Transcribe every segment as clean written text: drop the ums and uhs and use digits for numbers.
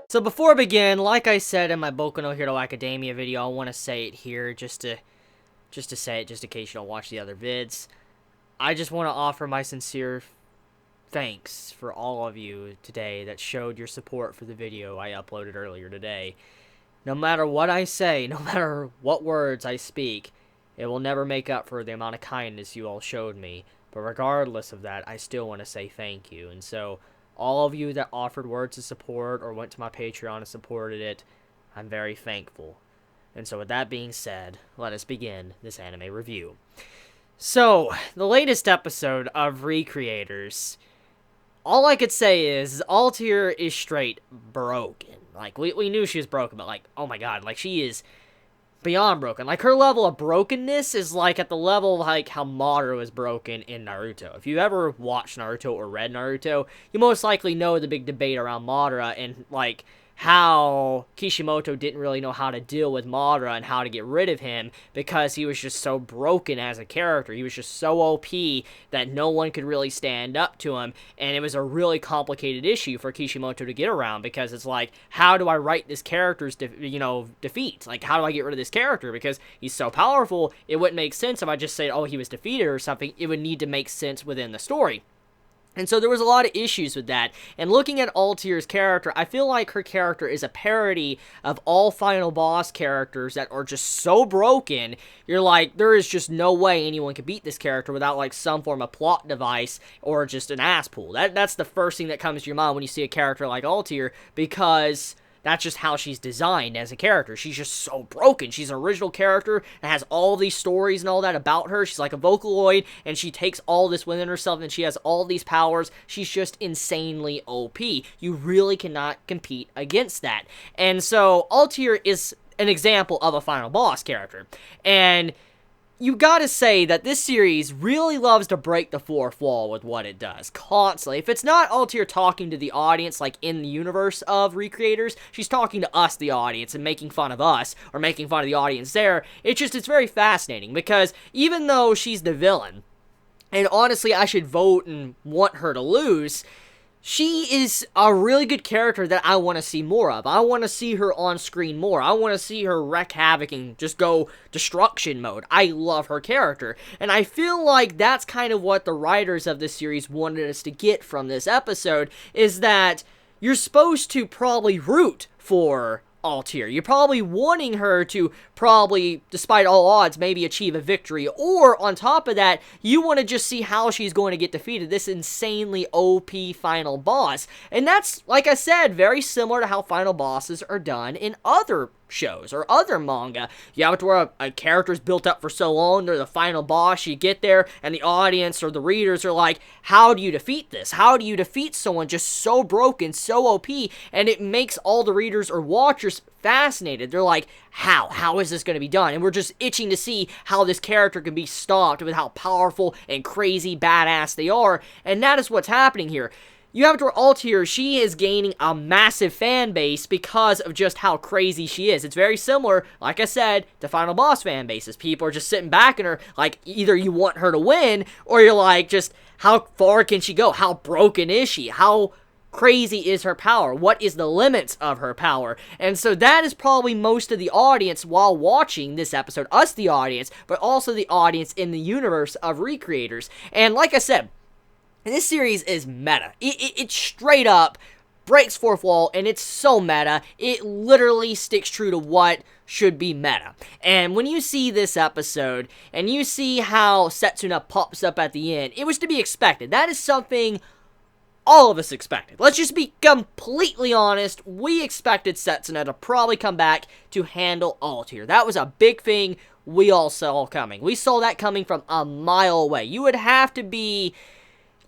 So before I begin, like I said in my Boku no Hero Academia video, I want to say it here just to say it, just in case you don't watch the other vids. I just want to offer my sincere thanks for all of you today that showed your support for the video I uploaded earlier today. No matter what I say, no matter what words I speak, it will never make up for the amount of kindness you all showed me. But regardless of that, I still want to say thank you. And so, all of you that offered words of support or went to my Patreon and supported it, I'm very thankful. And so with that being said, let us begin this anime review. So, the latest episode of Recreators, all I could say is Altair is straight broken. Like, we knew she was broken, but like, oh my god, like she is beyond broken. Like, her level of brokenness is like at the level of like how Madara was broken in Naruto. If you ever watched Naruto or read Naruto, you most likely know the big debate around Madara and like how Kishimoto didn't really know how to deal with Madara and how to get rid of him because he was just so broken as a character. He was just so OP that no one could really stand up to him, and it was a really complicated issue for Kishimoto to get around because it's like, how do I write this character's defeat? Like, how do I get rid of this character? Because he's so powerful, it wouldn't make sense if I just said, oh, he was defeated or something. It would need to make sense within the story. And so there was a lot of issues with that. And looking at Altair's character, I feel like her character is a parody of all final boss characters that are just so broken. You're like, there is just no way anyone could beat this character without like some form of plot device or just an ass pull. That's the first thing that comes to your mind when you see a character like Altair, because that's just how she's designed as a character. She's just so broken. She's an original character that has all these stories and all that about her. She's like a Vocaloid, and she takes all this within herself, and she has all these powers. She's just insanely OP. You really cannot compete against that. And so, Altair is an example of a final boss character. And you gotta say that this series really loves to break the fourth wall with what it does, constantly. If it's not Altair talking to the audience, like in the universe of Recreators, she's talking to us, the audience, and making fun of us, or making fun of the audience there. It's very fascinating, because even though she's the villain, and honestly I should vote and want her to lose, she is a really good character that I want to see more of. I want to see her on screen more. I want to see her wreak havoc and just go destruction mode. I love her character. And I feel like that's kind of what the writers of this series wanted us to get from this episode, is that you're supposed to probably root for Altair. You're probably wanting her to probably, despite all odds, maybe achieve a victory. Or, on top of that, you want to just see how she's going to get defeated. This insanely OP final boss. And that's, like I said, very similar to how final bosses are done in other shows or other manga. You have it to where a character's built up for so long, they're the final boss, you get there, and the audience or the readers are like, how do you defeat this? How do you defeat someone just so broken, so OP? And it makes all the readers or watchers fascinated. They're like, how is this going to be done? And we're just itching to see how this character can be stopped with how powerful and crazy badass they are. And that is what's happening here. You have to where Altair, she is gaining a massive fan base because of just how crazy she is. It's very similar, like I said, to Final Boss fan bases. People are just sitting back and are like, either you want her to win, or you're like, just, how far can she go? How broken is she? How crazy is her power? What is the limits of her power? And so that is probably most of the audience while watching this episode. Us, the audience, but also the audience in the universe of Recreators. And like I said, this series is meta. It straight up breaks fourth wall, and it's so meta. It literally sticks true to what should be meta. And when you see this episode, and you see how Setsuna pops up at the end, it was to be expected. That is something all of us expected. Let's just be completely honest. We expected Setsuna to probably come back to handle Altair. That was a big thing we all saw coming. We saw that coming from a mile away. You would have to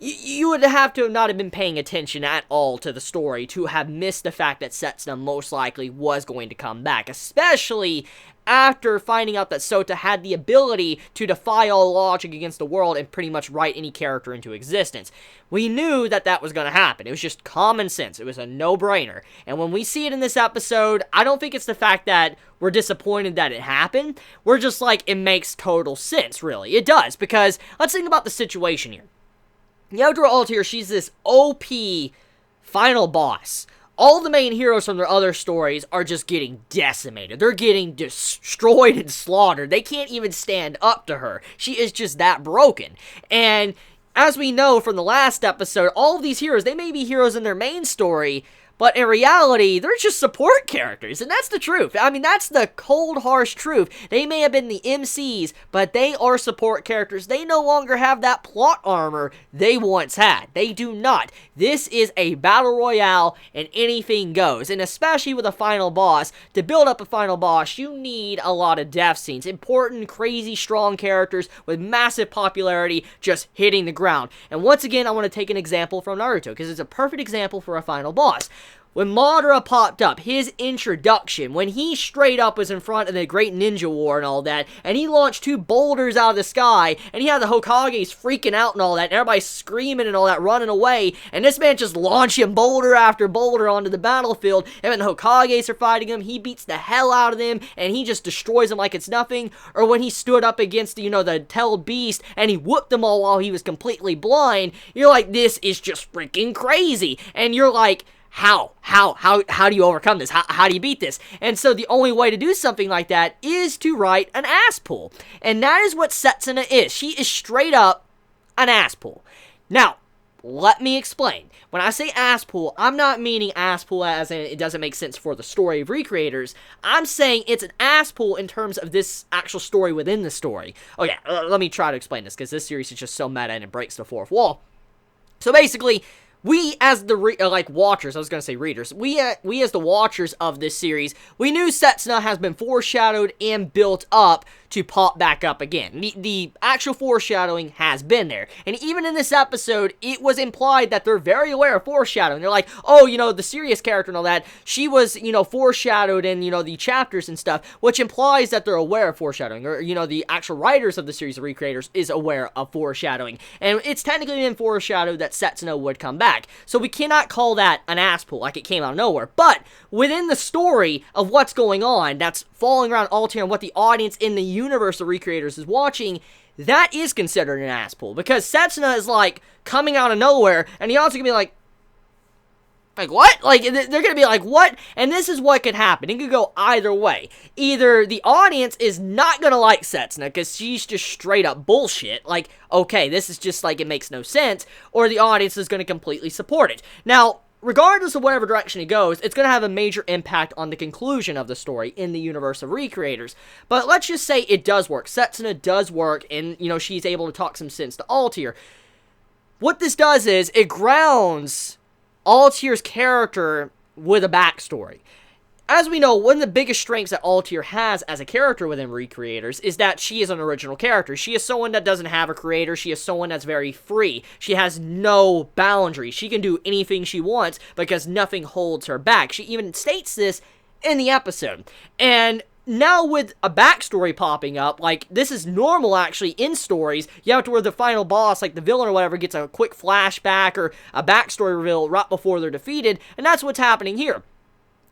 not have been paying attention at all to the story to have missed the fact that Setsuna most likely was going to come back, especially after finding out that Sota had the ability to defy all logic against the world and pretty much write any character into existence. We knew that that was going to happen. It was just common sense. It was a no-brainer. And when we see it in this episode, I don't think it's the fact that we're disappointed that it happened. We're just like, it makes total sense, really. It does, because let's think about the situation here. You have to Altair, she's this OP final boss. All the main heroes from their other stories are just getting decimated. They're getting destroyed and slaughtered. They can't even stand up to her. She is just that broken. And as we know from the last episode, all of these heroes, they may be heroes in their main story, but in reality, they're just support characters, and that's the truth. I mean, that's the cold, harsh truth. They may have been the MCs, but they are support characters. They no longer have that plot armor they once had. They do not. This is a battle royale, and anything goes. And especially with a final boss, to build up a final boss, you need a lot of death scenes. Important, crazy, strong characters with massive popularity just hitting the ground. And once again, I want to take an example from Naruto, because it's a perfect example for a final boss. When Madara popped up, his introduction, when he straight up was in front of the Great Ninja War and all that, and he launched 2 boulders out of the sky, and he had the Hokages freaking out and all that, and everybody screaming and all that, running away, and this man just launching boulder after boulder onto the battlefield, and when the Hokages are fighting him, he beats the hell out of them, and he just destroys them like it's nothing. Or when he stood up against, the tailed beast, and he whooped them all while he was completely blind, you're like, this is just freaking crazy, and you're like, how do you overcome this? How do you beat this? And so the only way to do something like that is to write an ass pull. And that is what Setsuna is. She is straight up an ass pull. Now, let me explain. When I say ass pull, I'm not meaning ass pull as in it doesn't make sense for the story of Recreators. I'm saying it's an ass pull in terms of this actual story within the story. Okay, let me try to explain this, because this series is just so meta and it breaks the fourth wall. So basically, we as the watchers, I was going to say readers, we as the watchers of this series, we knew Setsuna has been foreshadowed and built up to pop back up again. The actual foreshadowing has been there. And even in this episode, it was implied that they're very aware of foreshadowing. They're like, oh, the serious character and all that, she was, foreshadowed in, the chapters and stuff, which implies that they're aware of foreshadowing. Or, the actual writers of the series of Recreators is aware of foreshadowing. And it's technically been foreshadowed that Setsuna would come back. So we cannot call that an ass pull, like it came out of nowhere. But within the story of what's going on, that's falling around Altair and what the audience in the universe of Recreators is watching, that is considered an ass pull. Because Setsuna is like coming out of nowhere, and the audience are gonna be like what? Like, they're gonna be like, what? And this is what could happen. It could go either way. Either the audience is not gonna like Setsuna because she's just straight up bullshit, like, okay, this is just like, it makes no sense, or the audience is gonna completely support it. Now, regardless of whatever direction it goes, it's going to have a major impact on the conclusion of the story in the universe of Recreators. But let's just say it does work. Setsuna does work, and, she's able to talk some sense to Altair. What this does is, it grounds Altair's character with a backstory. As we know, one of the biggest strengths that Altair has as a character within Recreators is that she is an original character. She is someone that doesn't have a creator. She is someone that's very free. She has no boundaries. She can do anything she wants because nothing holds her back. She even states this in the episode. And now with a backstory popping up, like, this is normal actually in stories. You have to where the final boss, like the villain or whatever, gets a quick flashback or a backstory reveal right before they're defeated. And that's what's happening here.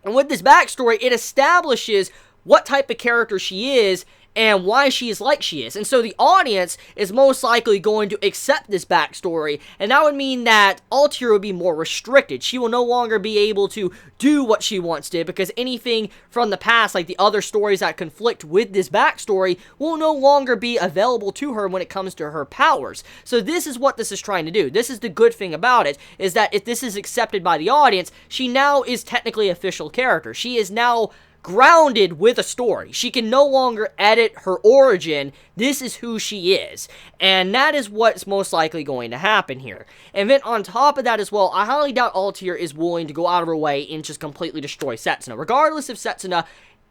And with this backstory, it establishes what type of character she is and why she is like she is. And so the audience is most likely going to accept this backstory, and that would mean that Altair will be more restricted. She will no longer be able to do what she once did, because anything from the past, like the other stories that conflict with this backstory, will no longer be available to her when it comes to her powers. So this is what this is trying to do. This is the good thing about it, is that if this is accepted by the audience, she now is technically an official character. She is now grounded with a story. She can no longer edit her origin. This is who she is. And that is what's most likely going to happen here. And then on top of that as well, I highly doubt Altair is willing to go out of her way and just completely destroy Setsuna. Regardless if Setsuna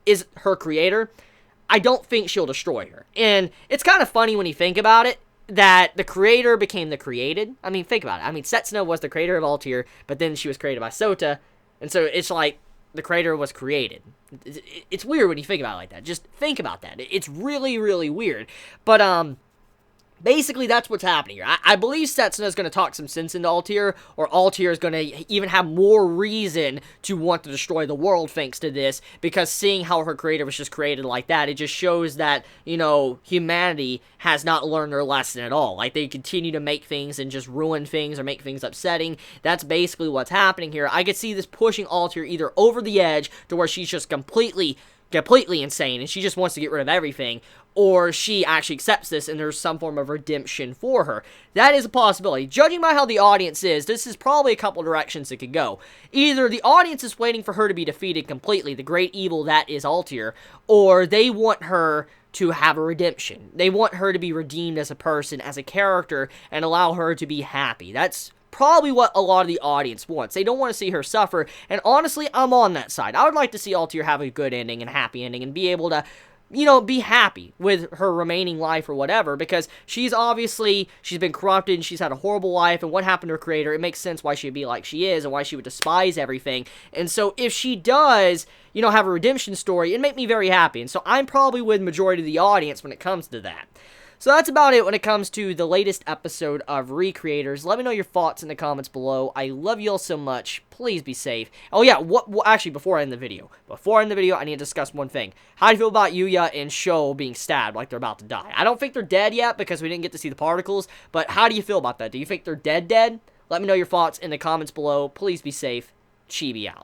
is her creator, I don't think she'll destroy her. And it's kind of funny when you think about it, that the creator became the created. I mean, think about it. I mean, Setsuna was the creator of Altair, but then she was created by Sota. And so it's like the creator was created. It's weird when you think about it like that. Just think about that. It's really, really weird. But, Basically, that's what's happening here. I believe Setsuna is going to talk some sense into Altair, or Altair is going to even have more reason to want to destroy the world thanks to this, because seeing how her creator was just created like that, it just shows that, you know, humanity has not learned their lesson at all. Like, they continue to make things and just ruin things or make things upsetting. That's basically what's happening here. I could see this pushing Altair either over the edge to where she's just completely insane and she just wants to get rid of everything, or she actually accepts this and there's some form of redemption for her. That is a possibility. Judging by how the audience is, this is probably a couple directions it could go. Either the audience is waiting for her to be defeated completely, the great evil that is Altair, or they want her to have a redemption. They want her to be redeemed as a person, as a character, and allow her to be happy. That's probably what a lot of the audience wants. They don't want to see her suffer, and honestly, I'm on that side. I would like to see Altair have a good ending and happy ending and be able to, you know, be happy with her remaining life or whatever, because she's been corrupted and she's had a horrible life, and what happened to her creator, it makes sense why she'd be like she is and why she would despise everything. And so if she does, you know, have a redemption story, it'd make me very happy. And so I'm probably with the majority of the audience when it comes to that. So that's about it when it comes to the latest episode of Recreators. Let me know your thoughts in the comments below. I love you all so much. Please be safe. Oh yeah, actually, before I end the video, I need to discuss one thing. How do you feel about Yuya and Sho being stabbed like they're about to die? I don't think they're dead yet because we didn't get to see the particles, but how do you feel about that? Do you think they're dead? Let me know your thoughts in the comments below. Please be safe. Chibi out.